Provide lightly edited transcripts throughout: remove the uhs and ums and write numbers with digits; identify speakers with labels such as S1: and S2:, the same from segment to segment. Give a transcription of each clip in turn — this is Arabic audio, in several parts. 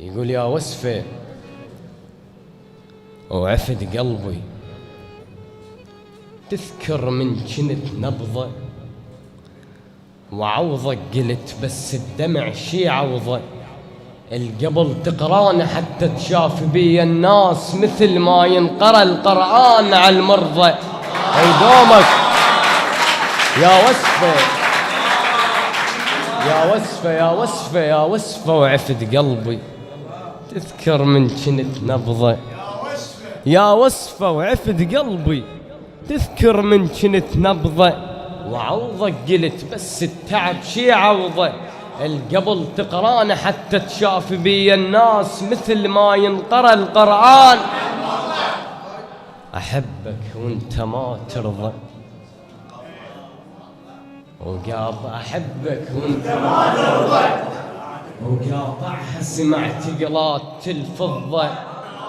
S1: يقول يا وسفة وعفد قلبي، تذكر من كنت نبضة وعوضك قلت بس الدمع شي عوضة، القبل تقران حتى تشاف بي الناس مثل ما ينقرأ القرآن على المرضى. اي دومك يا وسفة يا وسفة يا وسفة يا وسفة وعفد قلبي، تذكر من كنت نبضة يا وسفة وعفد قلبي، تذكر من كنت نبضة وعوضك قلت بس التعب شي عوضة، القبل تقران حتى تشاف بي الناس مثل ما ينقرأ القرآن. أحبك وانت ما ترضى وقاطع، أحبك وانت ما ترضى وقاطعها سمعت قلات الفضة،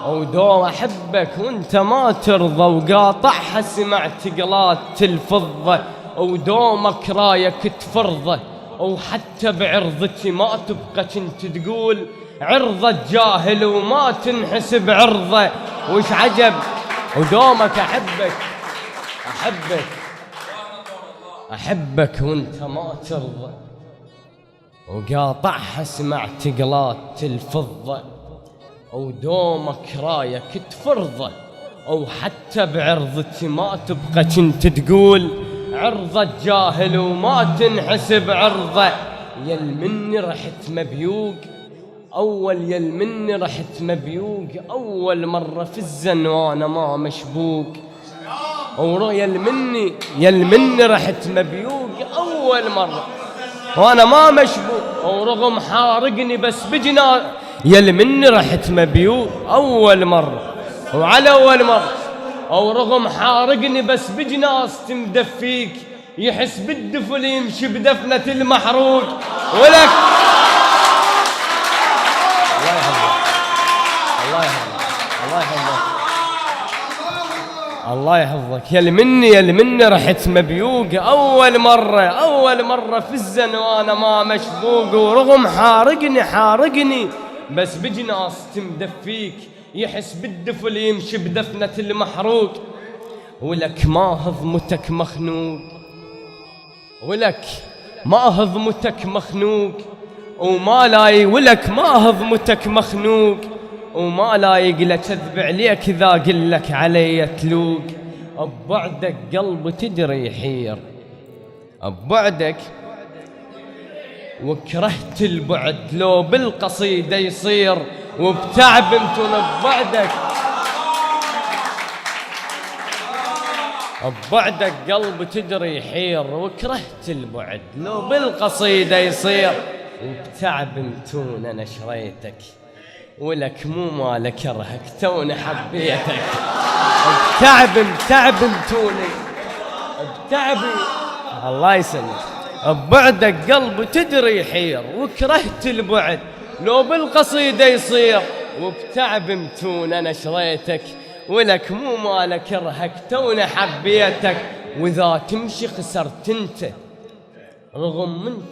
S1: ودوم أحبك وانت ما ترضى وقاطعها سمعت قلات الفضة، ودومك رايك تفرضه وحتى بعرضتي ما تبقى كنت تقول عرضة جاهل وما تنحسب عرضة. وش عجب ودومك أحبك أحبك أحبك وانت ما ترضى وقاطعها سمعت قلات الفضة، ودومك رايك تفرضه وحتى بعرضتي ما تبقى كنت تقول عرضة جاهل وما تنحسب عرضة. يلمني رحت مبيوق أول، يلمني رحت مبيوق أول مرة في الزن وأنا ما مشبوق، يلمني رحت مبيوق أول مرة وأنا ما مشبوق، ورغم حارقني بس بجنا يلمني رحت مبيوق أول مرة وعلى أول مرة، ورغم حارقني بس بجناس تمدفيك، يحس بالدفل يمشي بدفنة المحروق. ولك الله يحفظك الله يحفظك. يلمني رحت مبيوق أول مرة في الزن وأنا ما مشبوق، ورغم حارقني بس بجناس تمدفيك، يحس بالدفل يمشي بدفنة المحروق. ولك ما هضمتك مخنوق، ولك ما هضمتك مخنوق وما لاي، ولك ما هضمتك مخنوق وما لايق لكذب عليك إذا قلك علي تلوق. ببعدك قلبي تدري يحير، ببعدك وكرهت البعد لو بالقصيدة يصير، وبتعب انتون ببعدك قلبي تدري يحير، وكرهت البعد لو بالقصيدة يصير، وبتعب انتون انا شريتك ولك مو مالك كرهك توني حبيتك. بتعب انتوني بتعبي الله يسلمك، ببعدك قلبي تدري يحير، وكرهت البعد لو بالقصيدة يصير، وبتعب متون أنا شريتك ولك مو مالك كرهك توني حبيتك. وإذا تمشي خسرت انت رغم من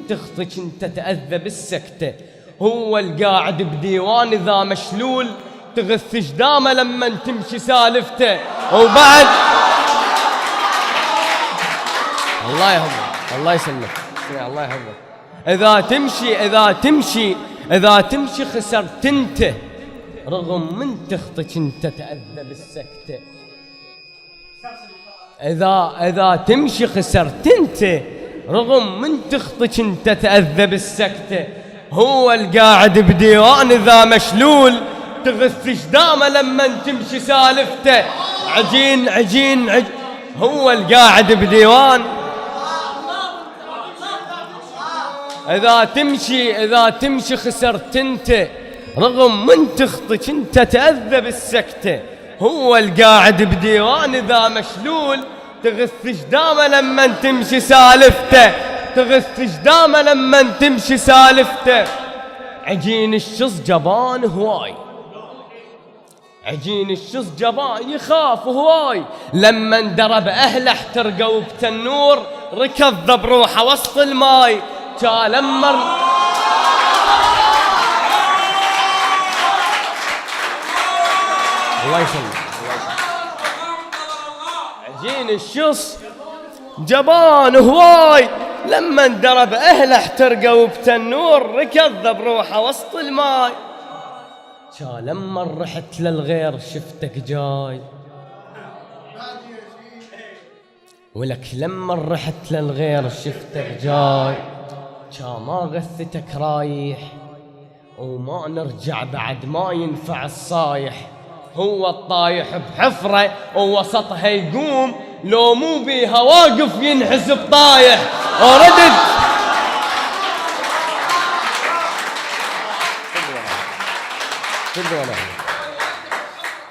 S1: تخطي كنت تأذى بالسكتة، هو القاعد بديوان إذا مشلول تغث جدامه لما تمشي سالفته. وبعد الله يحفظك الله يسلمك الله يحفظك. إذا تمشي خسرت انت رغم من تخطي كنت تأذى بالسكتة. إذا تمشي خسرت انت رغم من تخطي كنت تأذى بالسكتة، هو القاعد بديوان إذا مشلول تغث جدامه لما تمشي سالفته. عجين هو القاعد بديوان إذا تمشي خسرت انت رغم من تخطي كنت تأذى بالسكتة، هو القاعد بديوان إذا مشلول تغث جدامه لما تمشي سالفته، تغث جدامه لما تمشي سالفته. عجين الشص جبان هواي، عجين الشص جبان يخاف هواي، لما اندرب أهله احترقوا بتنور ركض بروحه وسط الماي. الله يسلمك. عجين الشص جبان هواي لما اندرب اهله احترقوا بتنور ركض بروحه وسط الماي. لما رحت للغير شفتك جاي ولك لما رحت للغير شفتك جاي. ما غثتك رايح وما نرجع بعد ما ينفع الصايح. هو الطايح بحفرة ووسطها يقوم لو مو بيها واقف ينحسب طايح. وردت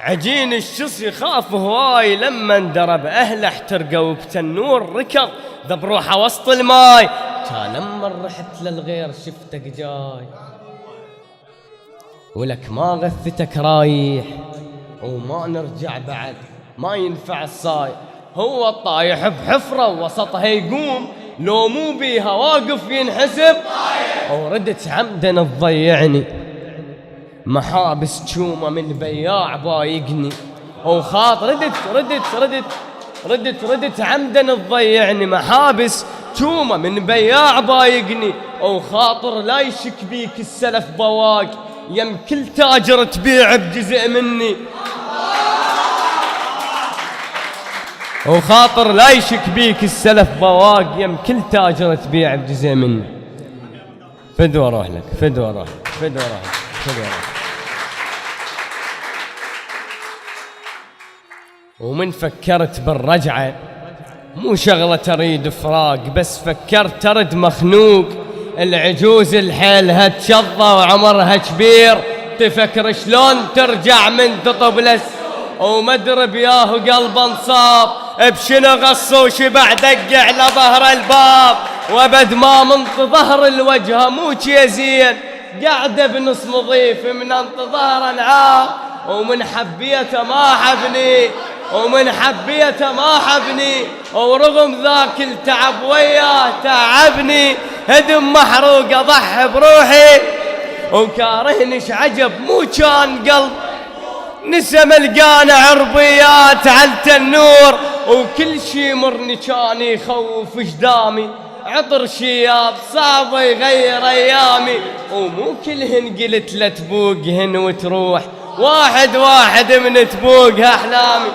S1: عجين الشص يخاف هواي لما اندرب اهله احترقوا بتنور ركض ذب روحه وسط الماي. لما رحت للغير شفتك جاي ولك ما غثتك رايح وما نرجع بعد ما ينفع الصاي. هو الطايح بحفرة ووسطها يقوم لو مو بيها واقف ينحسب. وردت عمدا تضيعني محابس تشومة من بياع بايقني. وخاطر ردت عمدا تضيعني محابس تشومة من بياع بايقني. وخاطر لا يشك بيك السلف بواق يم كل تاجر تبيع بجزء مني. وخاطر لا يشك بيك السلف بواق يم كل تاجر تبيع بجزء مني. فدوى روح لك فدوى روح لك. ومن فكرت بالرجعة مو شغلة تريد فراق بس فكرت ترد مخنوق. العجوز الحيلها تشظى وعمرها كبير تفكر شلون ترجع من تطبلس. ومدرب ياهو قلب انصاب بشنو غصو شبع دق على ظهر الباب. وبد ما منط ظهر الوجه مو شي زين قاعدة بنص مضيف من انط ظهر انعاب. ومن حبيته ما حبني ورغم ذاك التعب وياه تعبني. هدم محروق اضحي بروحي وكارهنش عجب مو كان قلب. نسم القانا عربيات على التنور وكل شي مرني كان يخوف جدامي. عطر شياب صعب يغير ايامي ومو كلهن قلت لا تبوقهن وتروح واحد من تبوقها احلامي.